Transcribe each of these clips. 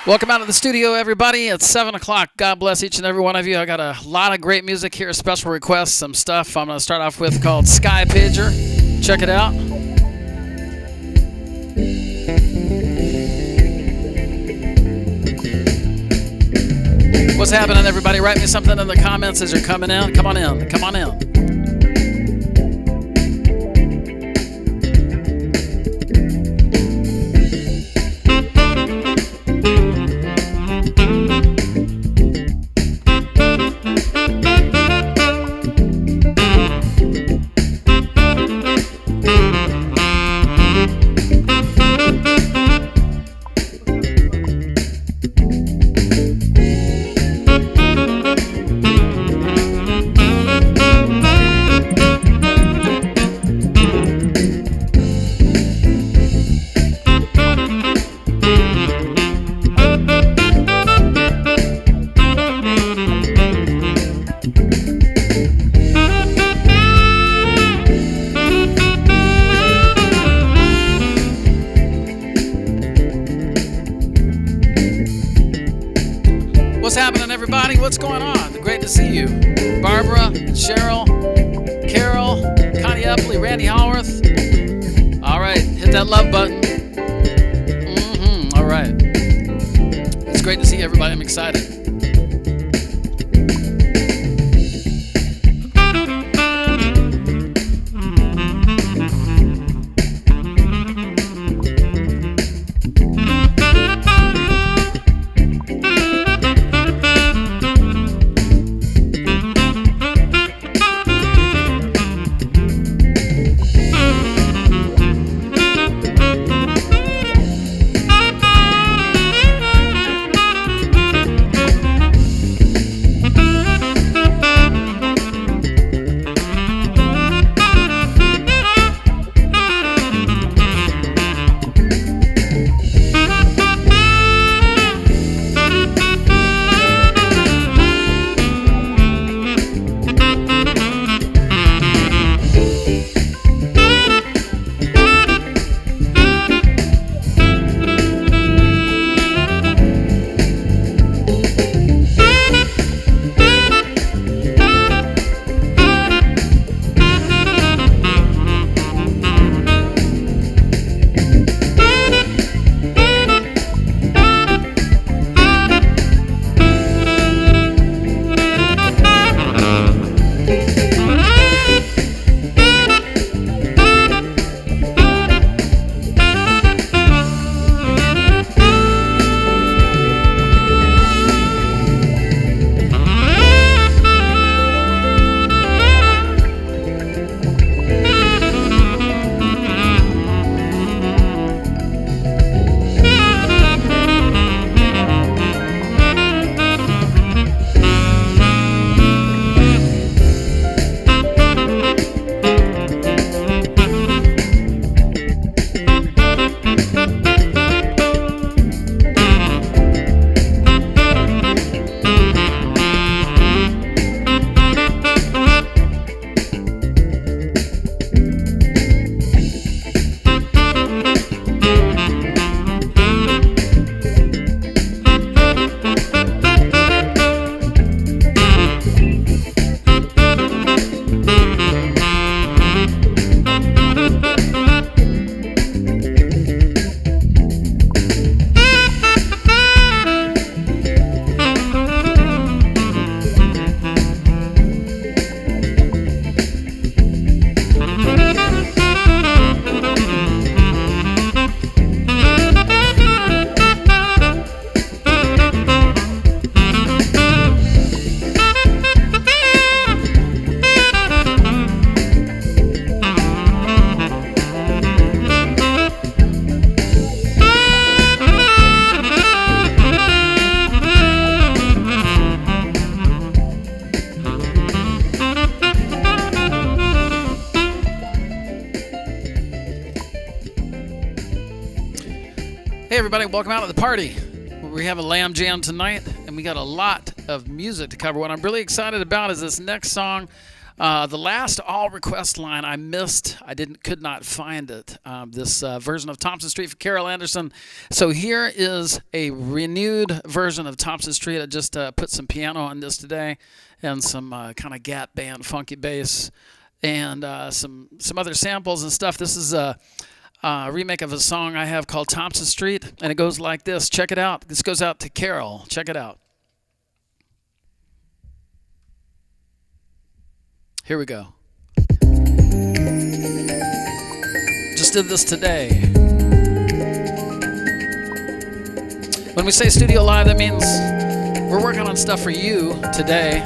Welcome out of the studio, everybody. It's 7 o'clock. God bless each and every one of you. I got a lot of great music here, special requests, some stuff I'm going to start off with called Sky Pager. Check it out. What's happening, everybody? Write me something in the comments as you're coming in. Come on in. Come on in. What's going on? Great to see you. Barbara, Cheryl, Carol, Connie Epley, Randy Hallworth. All right, hit that love button. All right. It's great to see everybody. I'm excited. Hey everybody, welcome out to the party. We have a lamb jam tonight, and we got a lot of music to cover. What I'm really excited about is this next song. The last all request line I missed. Could not find it. This version of Thompson Street for Carol Anderson. So here is a renewed version of Thompson Street. I just put some piano on this today, and some kind of Gap Band funky bass, and some other samples and stuff. This is a remake of a song I have called Thompson Street, and it goes like this. Check it out. This goes out to Carol. Check it out. Here we go. Just did this today. When we say studio live, that means we're working on stuff for you today.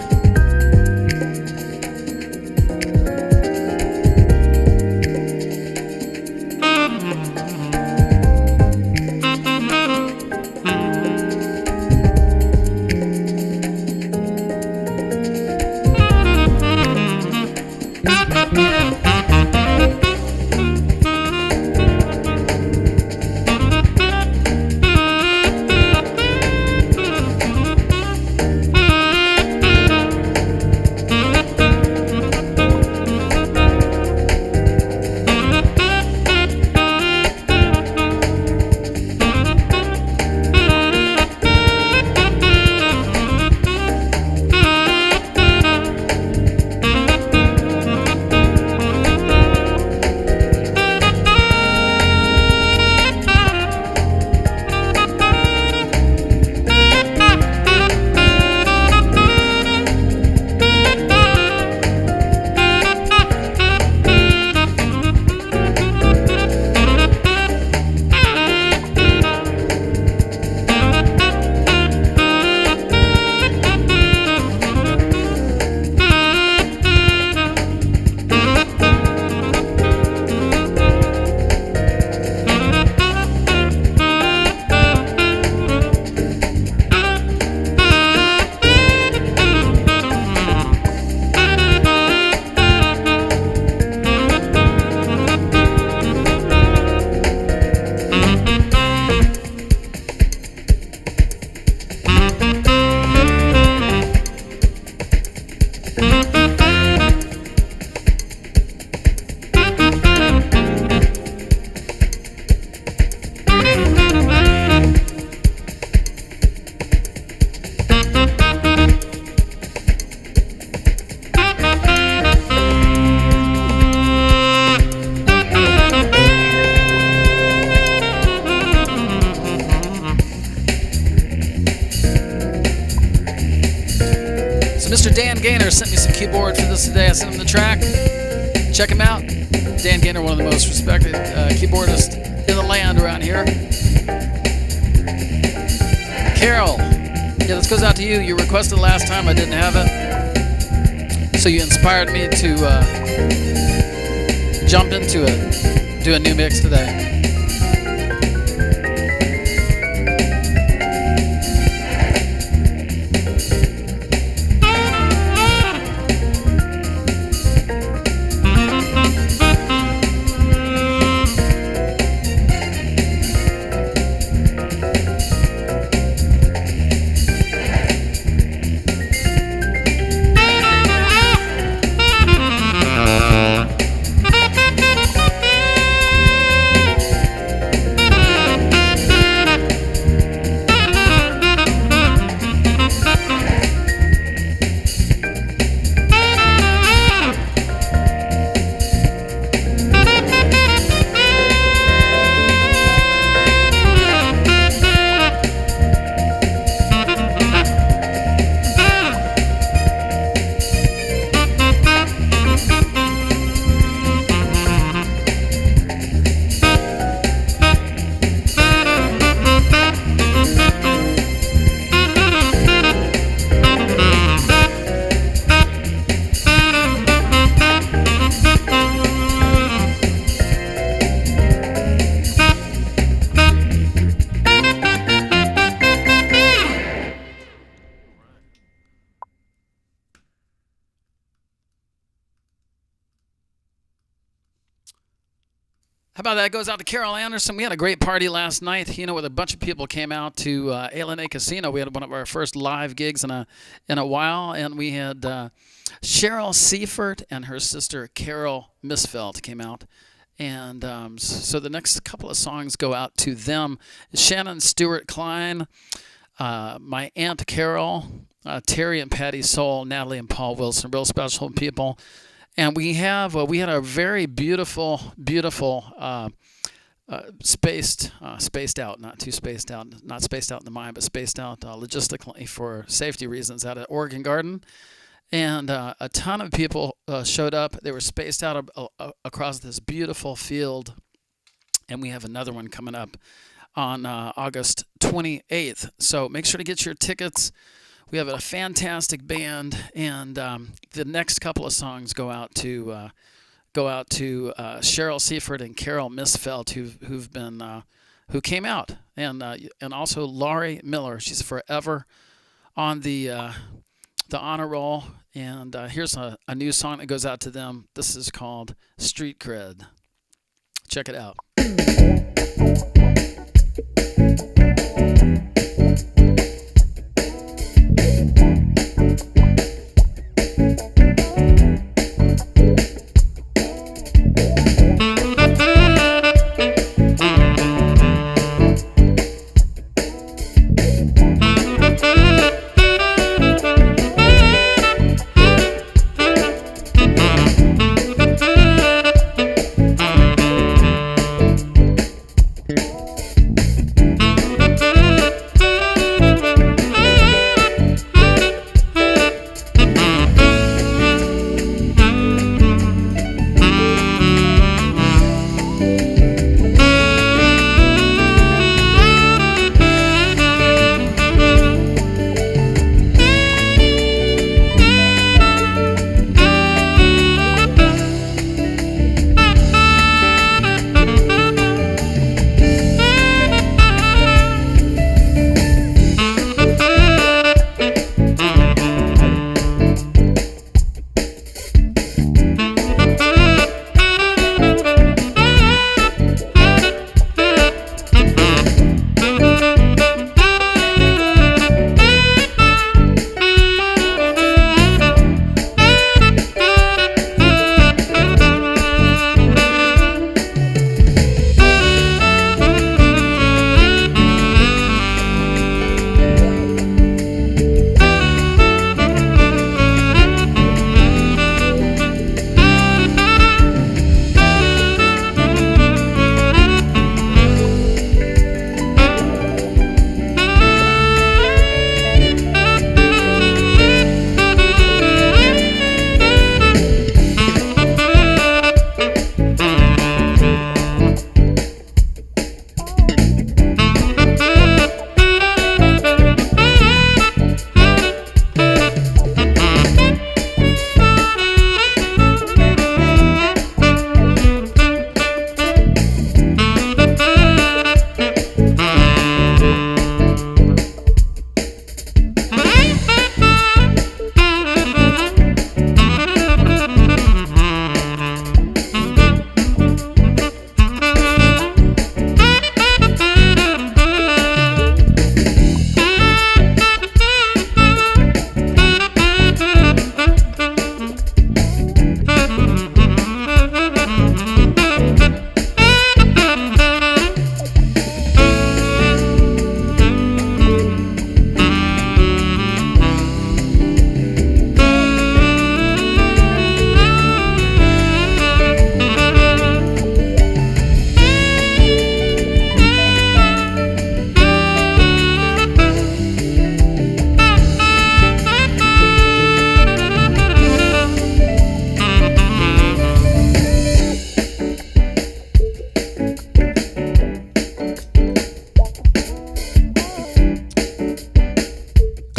Mr. Dan Gaynor sent me some keyboard for this today. I sent him the track. Check him out. Dan Gaynor, one of the most respected keyboardists in the land around here. Carol, yeah, this goes out to you. You requested last time, I didn't have it. So you inspired me to jump into it, do a new mix today. about that? Goes out to Carol Anderson. We had a great party last night, with a bunch of people came out to A Casino. We had one of our first live gigs in a while, and we had Cheryl Seifert and her sister Carol Misfeld came out. And so the next couple of songs go out to them. Shannon Stewart Klein, my Aunt Carol, Terry and Patty Soul, Natalie and Paul Wilson, real special people. And we had a very beautiful, spaced out, not too spaced out, not spaced out in the mind, but spaced out logistically for safety reasons out at Oregon Garden. And a ton of people showed up. They were spaced out across this beautiful field. And we have another one coming up on August 28th. So make sure to get your tickets. We have a fantastic band, and the next couple of songs go out to Cheryl Seifert and Carol Misfeld, who came out, and also Laurie Miller. She's forever on the honor roll, and here's a new song that goes out to them. This is called Street Cred. Check it out.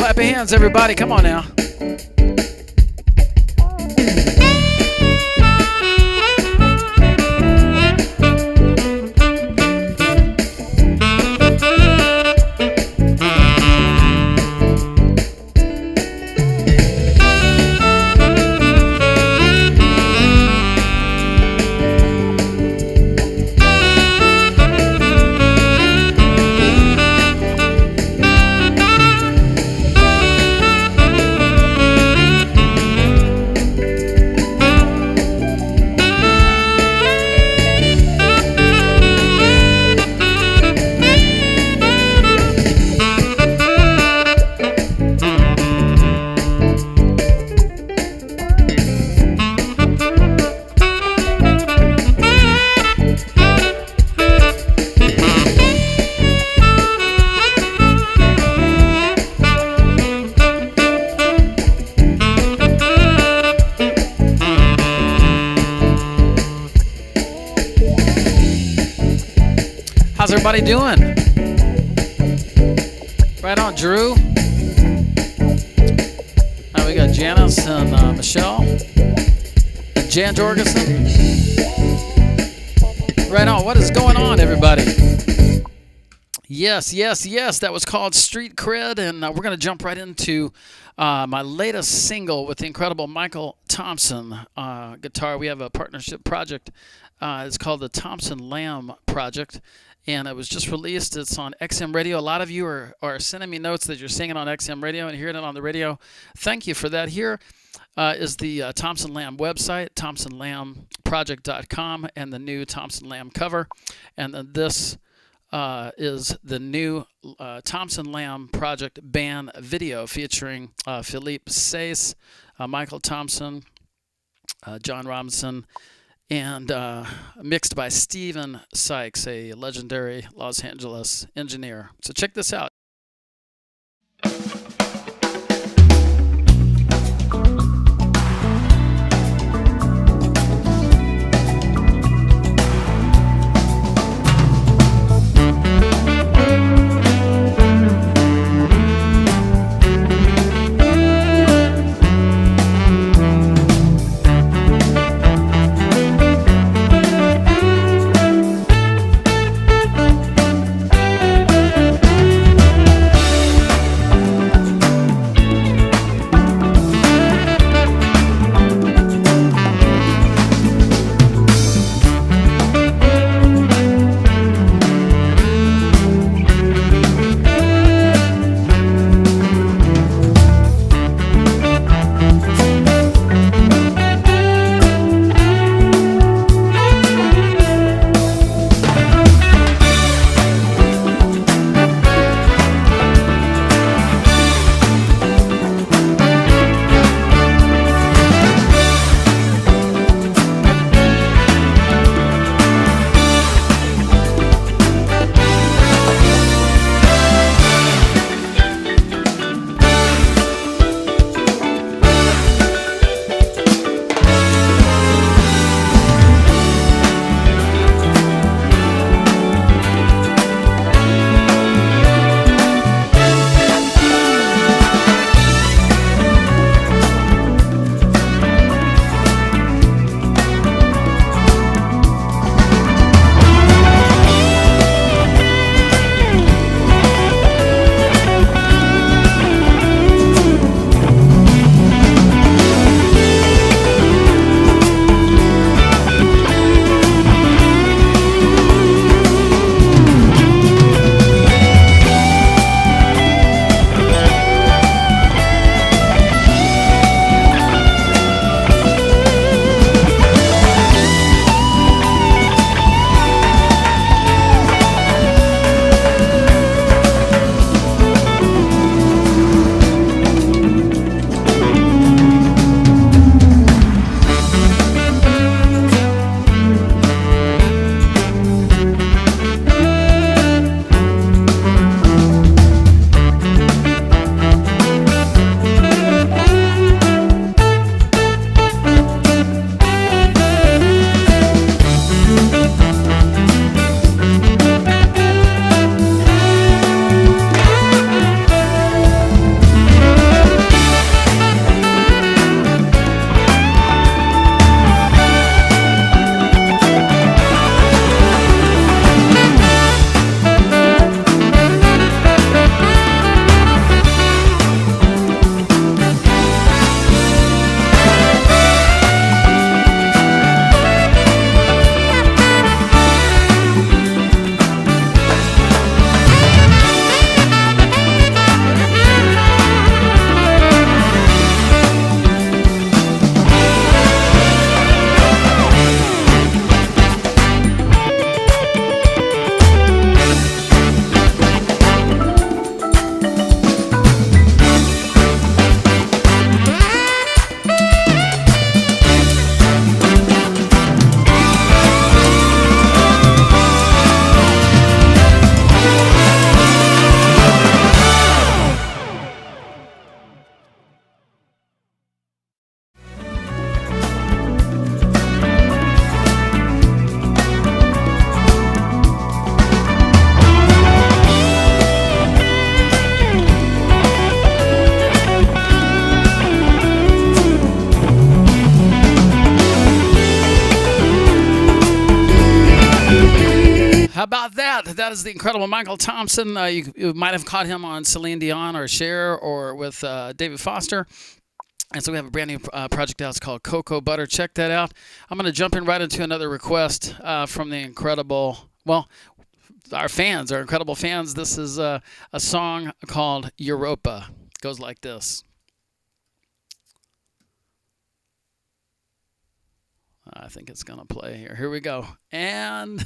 Clap your hands, everybody. Come on now. everybody doing? Right on, Drew. Now we got Janice and Michelle and Jan Jorgensen. Right on. What is going on, everybody? Yes. That was called Street Cred, and we're going to jump right into my latest single with the incredible Michael Thompson guitar. We have a partnership project. It's called the Thompson Lamb Project, and it was just released. It's on XM Radio. A lot of you are sending me notes that you're singing on XM Radio and hearing it on the radio. Thank you for that. Here is the Thompson Lamb website, thompsonlambproject.com, and the new Thompson Lamb cover. And then this is the new Thompson Lamb Project band video featuring Philippe Sace, Michael Thompson, John Robinson, and mixed by Stephen Sykes, a legendary Los Angeles engineer. So check this out. How about that? That is the incredible Michael Thompson. You might have caught him on Celine Dion or Cher or with David Foster. And so we have a brand new project out. It's called Cocoa Butter. Check that out. I'm going to jump in right into another request from the incredible, well, our incredible fans. This is a song called Europa. It goes like this. I think it's going to play here. Here we go. And...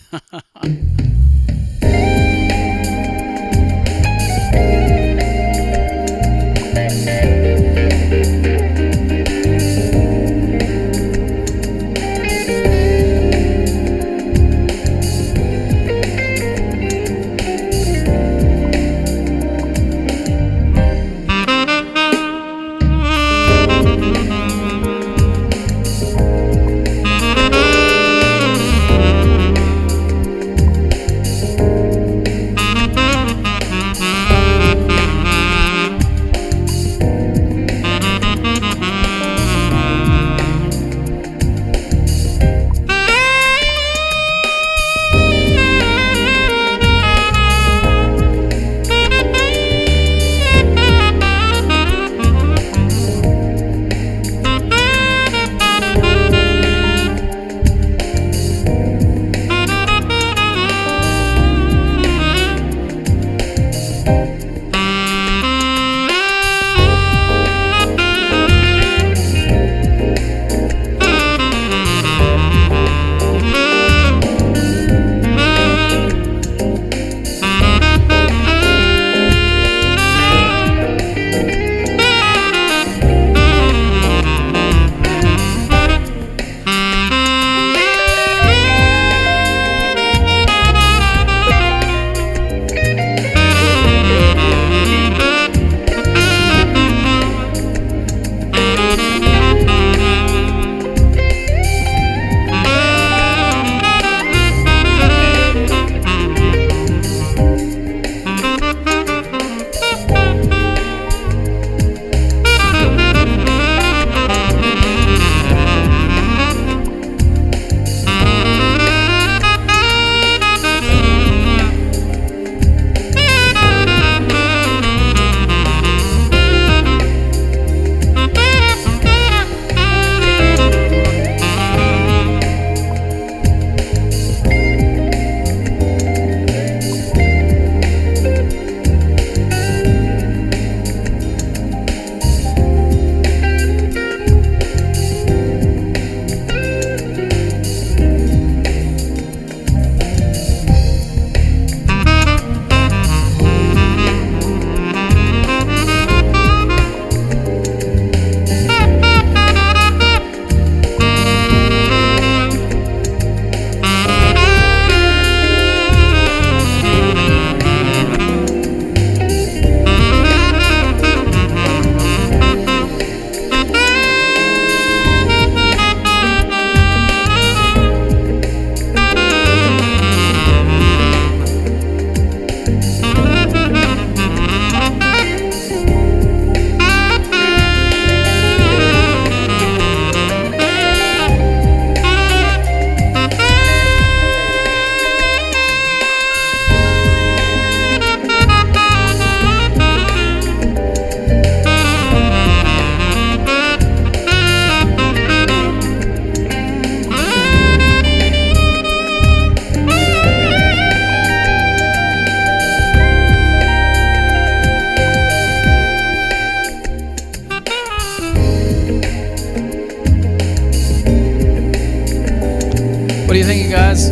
What do you think, you guys?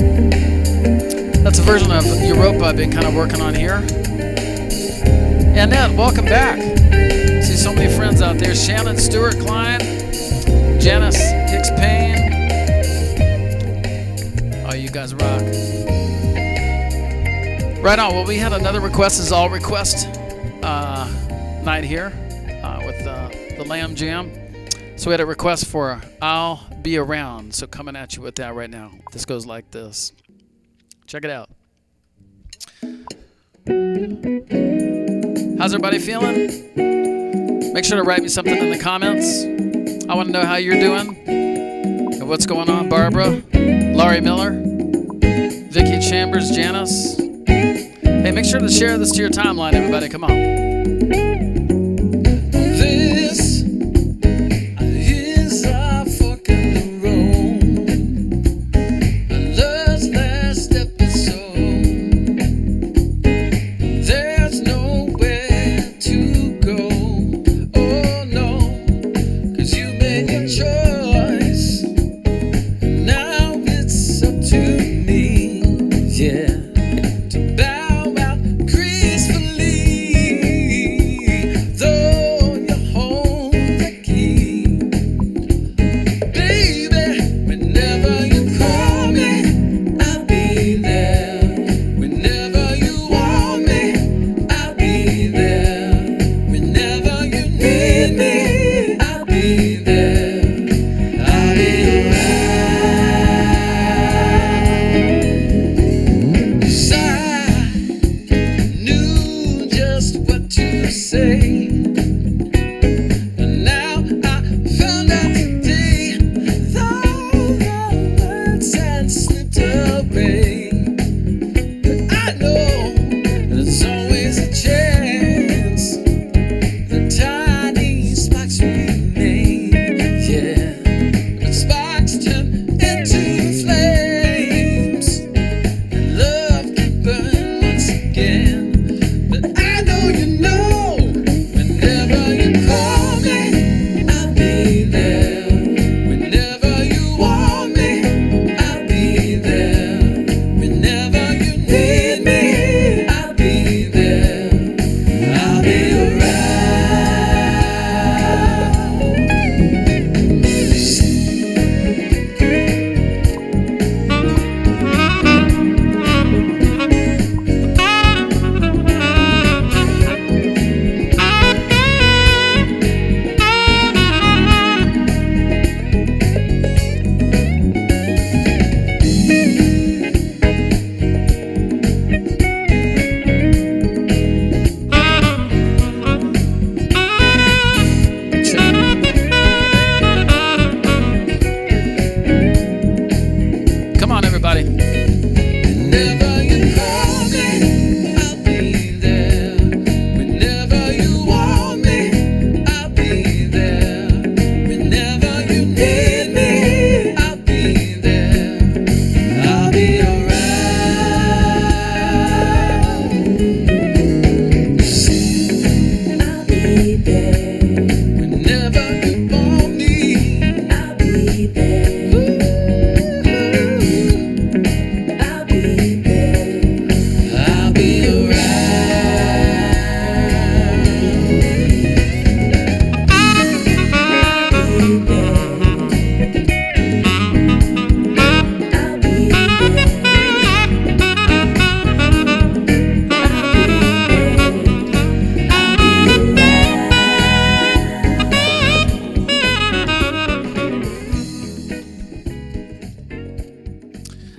That's a version of Europa I've been kind of working on here. Annette, welcome back. See so many friends out there. Shannon Stewart Klein, Janice Hicks Payne. Oh, you guys rock. Right on. Well, we had another request. This is all request night here with the Lamb Jam. So we had a request for I'll Be Around. So coming at you with that right now. This goes like this. Check it out. How's everybody feeling? Make sure to write me something in the comments. I want to know how you're doing and what's going on. Barbara, Laurie Miller, Vicky Chambers, Janice. Hey, make sure to share this to your timeline, everybody. Come on. This is our fucking road. Love's last episode. There's nowhere to go. Oh no, 'cause you made your choice. Now it's up to me, yeah.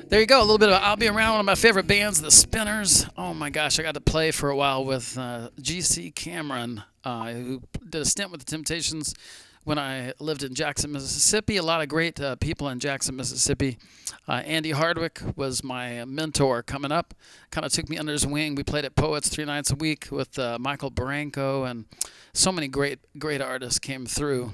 There you go, a little bit of I'll Be Around, one of my favorite bands, the Spinners. Oh my gosh, I got to play for a while with G.C. Cameron, who did a stint with the Temptations when I lived in Jackson, Mississippi. A lot of great people in Jackson, Mississippi. Andy Hardwick was my mentor coming up, kind of took me under his wing. We played at Poets 3 nights a week with Michael Baranco, and so many great artists came through.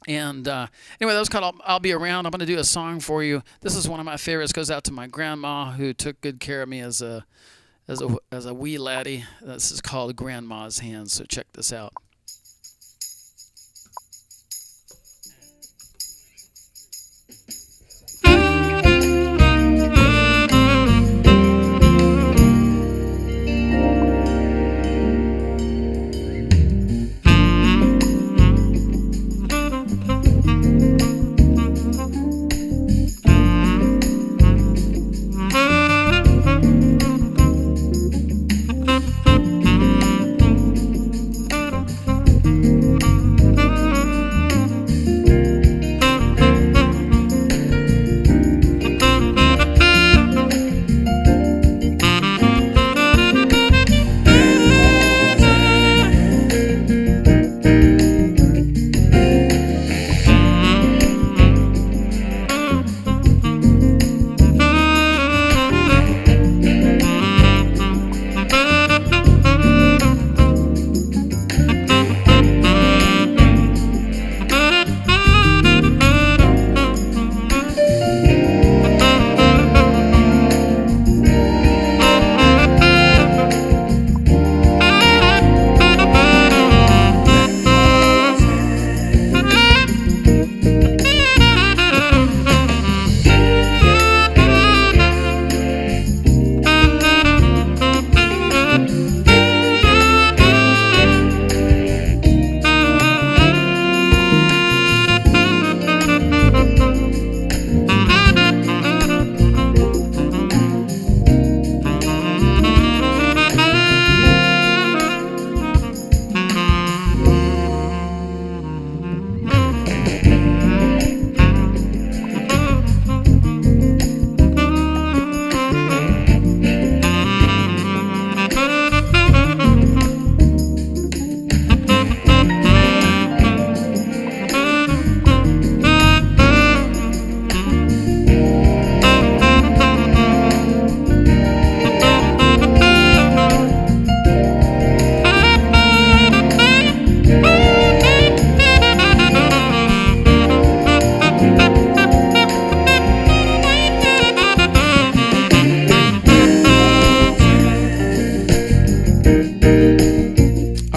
And anyway, that was called I'll Be Around. I'm going to do a song for you. This is one of my favorites. Goes out to my grandma who took good care of me as a wee laddie. This is called Grandma's Hands, so check this out.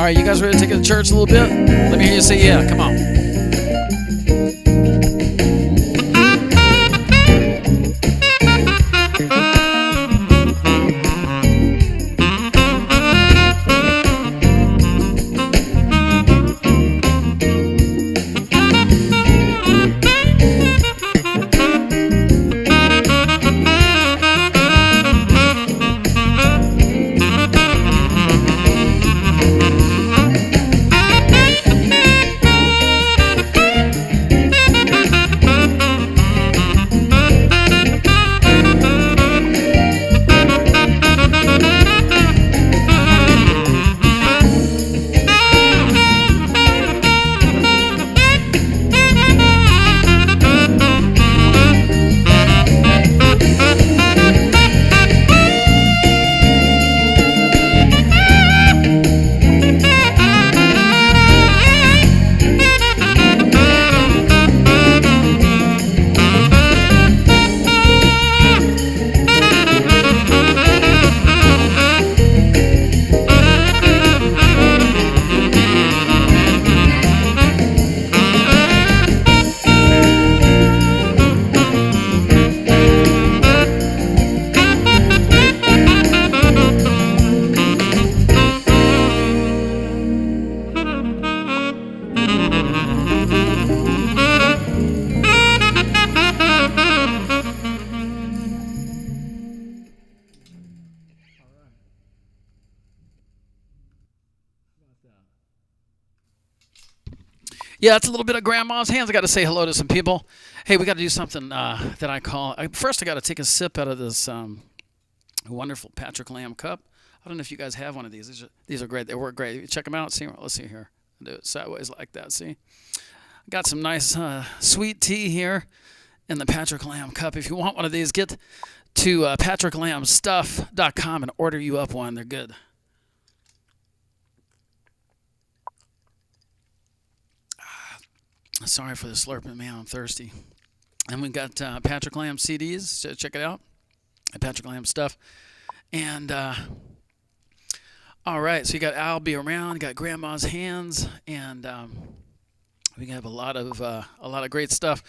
All right, you guys ready to take it to church a little bit? Let me hear you say yeah. Come on. Yeah, it's a little bit of grandma's hands. I got to say hello to some people. Hey, we got to do something that I call. First, I got to take a sip out of this wonderful Patrick Lamb cup. I don't know if you guys have one of these. These are great. They work great. Check them out. See, let's see here. Do it sideways like that. See, got some nice sweet tea here in the Patrick Lamb cup. If you want one of these, get to patricklambstuff.com and order you up one. They're good. Sorry for the slurping, man. I'm thirsty. And we've got Patrick Lamb CDs. So check it out. Patrick Lamb stuff. And all right, so you got I'll Be Around. You got Grandma's Hands, and we have a lot of great stuff.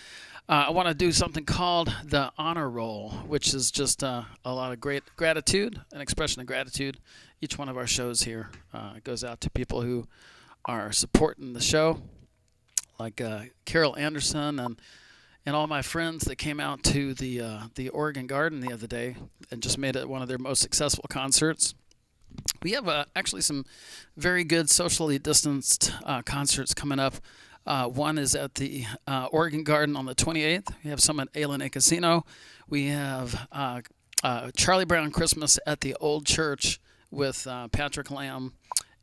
I want to do something called the Honor Roll, which is just a lot of great gratitude, an expression of gratitude. Each one of our shows here goes out to people who are supporting the show, like Carol Anderson and all my friends that came out to the Oregon Garden the other day and just made it one of their most successful concerts. We have actually some very good socially distanced concerts coming up. One is at the Oregon Garden on the 28th. We have some at A&A Casino. We have Charlie Brown Christmas at the Old Church with Patrick Lamb,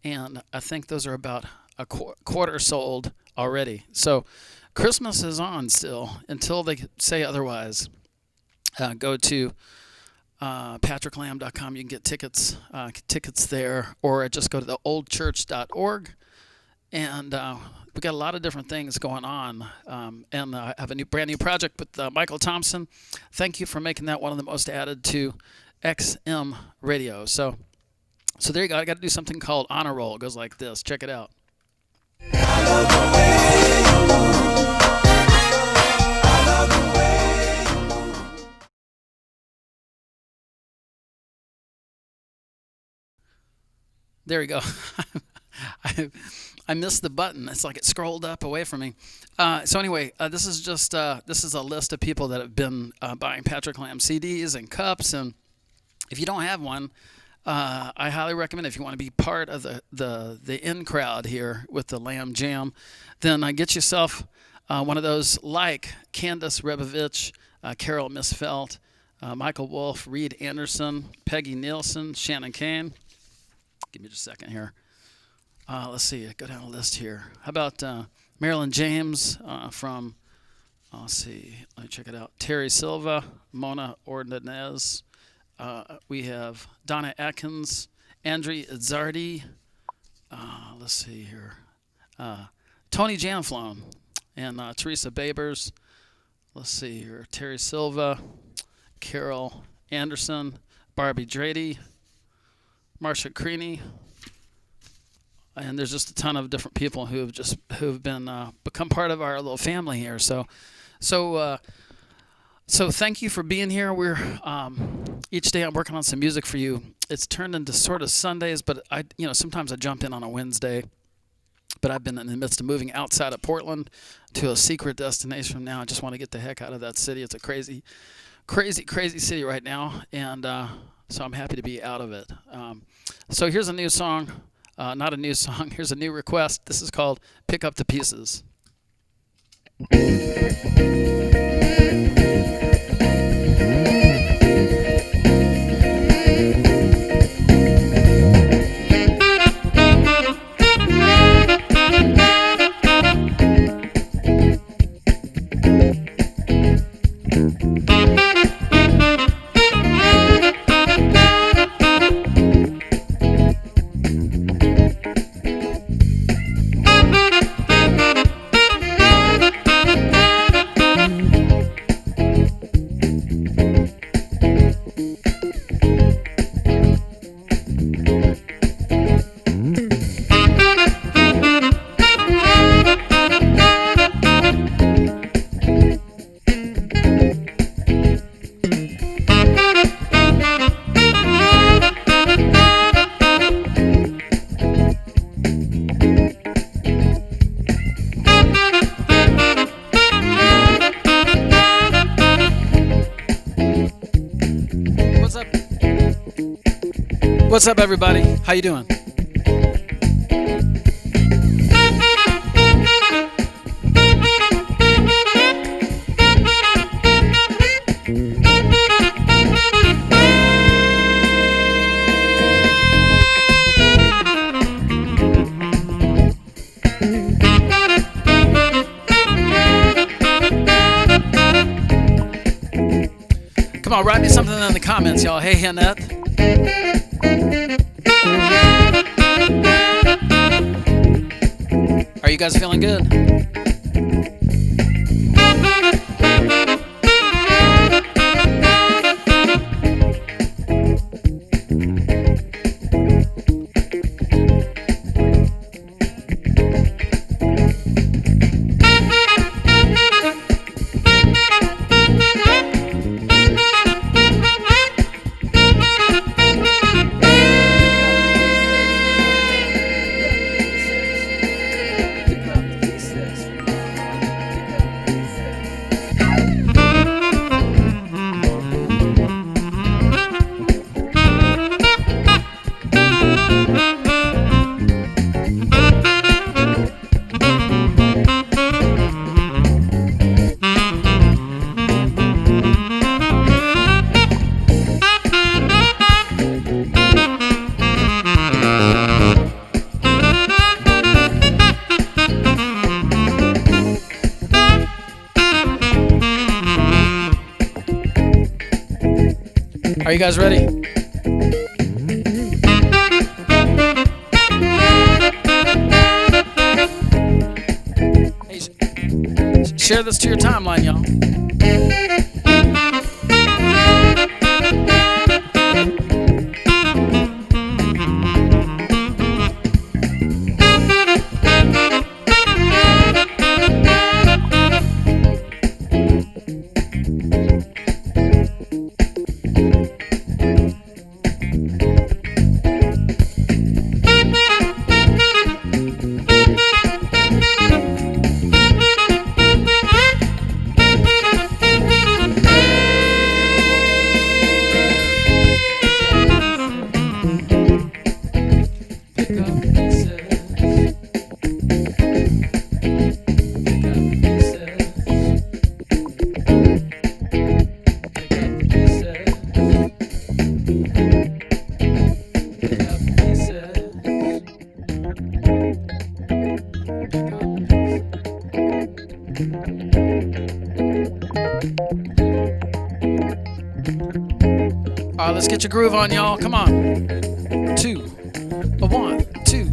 and I think those are about a quarter sold already. So Christmas is on still until they say otherwise. Go to patricklamb.com. You can get tickets there, or just go to theoldchurch.org. And we got a lot of different things going on. And I have a brand new project with Michael Thompson. Thank you for making that one of the most added to XM radio. So there you go. I got to do something called Honor Roll. It goes like this. Check it out. There we go. I missed the button. It's like it scrolled up away from me. So anyway, this is just this is a list of people that have been buying Patrick Lamb CDs and cups. And if you don't have one, I highly recommend, if you want to be part of the in crowd here with the Lamb Jam, then get yourself one of those, like Candace Rebovich, Carol Misfelt, Michael Wolf, Reed Anderson, Peggy Nielsen, Shannon Kane. Give me just a second here. Let's see. Go down the list here. How about Marilyn James from, let's see. Let me check it out. Terry Silva, Mona Ordonez. We have Donna Atkins, Andre Izzardi. Let's see here. Tony Janflone and Teresa Babers. Let's see here. Terry Silva, Carol Anderson, Barbie Drady, Marsha Creaney, and there's just a ton of different people who've been become part of our little family here. So thank you for being here. We're each day I'm working on some music for you. It's turned into sort of Sundays, but sometimes I jump in on a Wednesday. But I've been in the midst of moving outside of Portland to a secret destination now. I just want to get the heck out of that city. It's a crazy, crazy, crazy city right now, and so I'm happy to be out of it. So here's a new song. Not a new song. Here's a new request. This is called "Pick Up the Pieces." What's up, everybody? How you doing? Come on, write me something in the comments, y'all. Hey, Annette. Are you guys feeling good? Are you guys ready? Hey, share this to your timeline, y'all. All right, let's get your groove on, y'all. Come on. 2, 1, 2.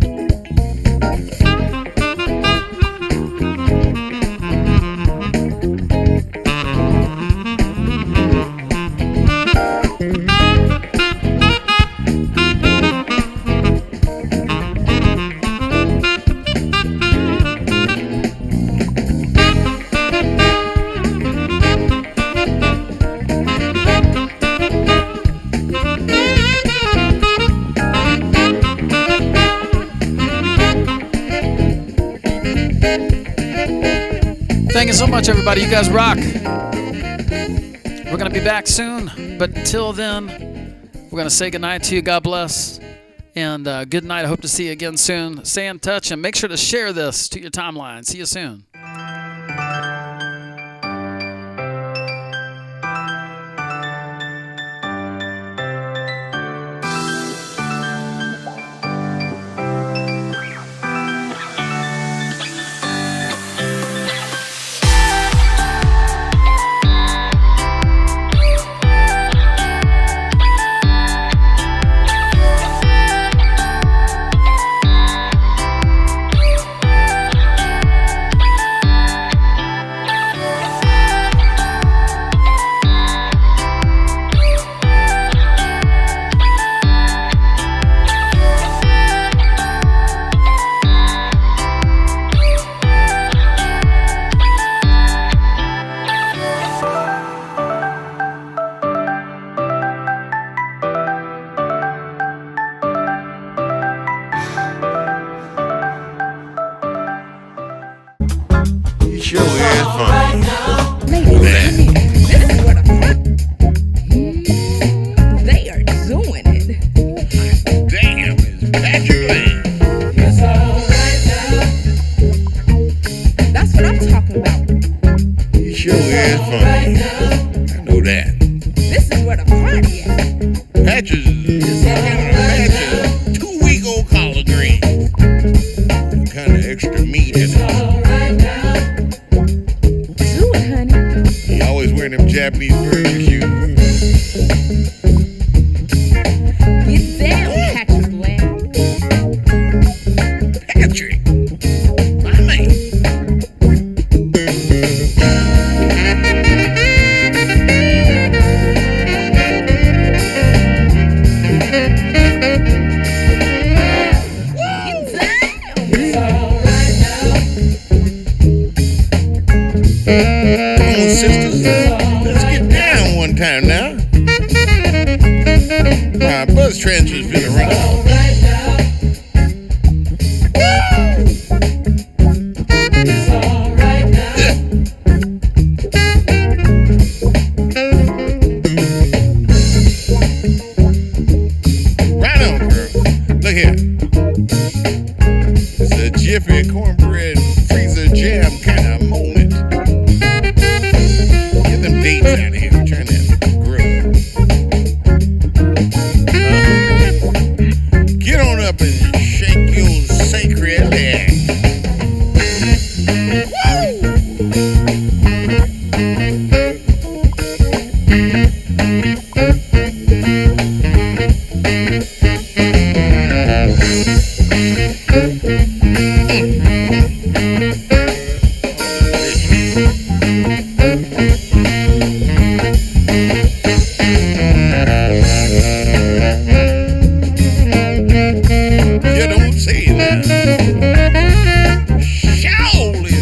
so much, everybody. You guys rock. We're going to be back soon, but until then, we're going to say goodnight to you. God bless. And good night. I hope to see you again soon. Stay in touch and make sure to share this to your timeline. See you soon. Sure is fun. They are doing it. Damn, it's Patrick Lane. It's all right now. That's what I'm talking about. He sure is fun. I know that. This is where the party at. Patches is Patches 2-week-old collard greens. Kind of extra meat in it. He always wearing them Japanese burger shoes. Get down, Patrick Lamb. Patrick, my man. Come on, sisters, let's get down one time now. My buzz transfer's been around. Right on, girl. Look here. It's a Jiffy cornbread freezer jam kind of moment. Get them dates out of here. We're trying to grill. Get on up and shake your sacred leg. You don't say that. Surely.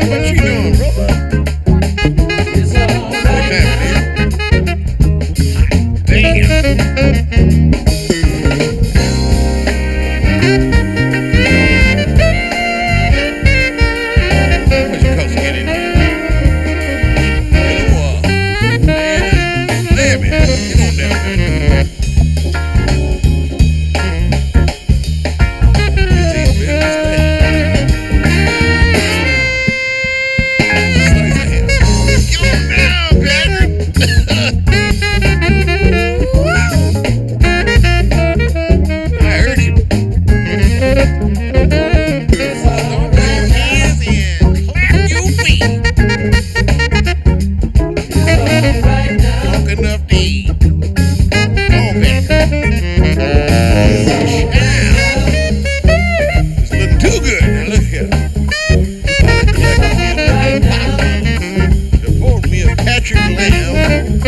What you doing, brother? What time it is? Damn. How much it cost to get in here? Get on down there. Get on down, Patrick. I heard you. Stomp your hands and clap your feet. Drunk enough to eat. Come on, Patrick. It's looking too good. Now look here. Pour me a Patrick Lamb.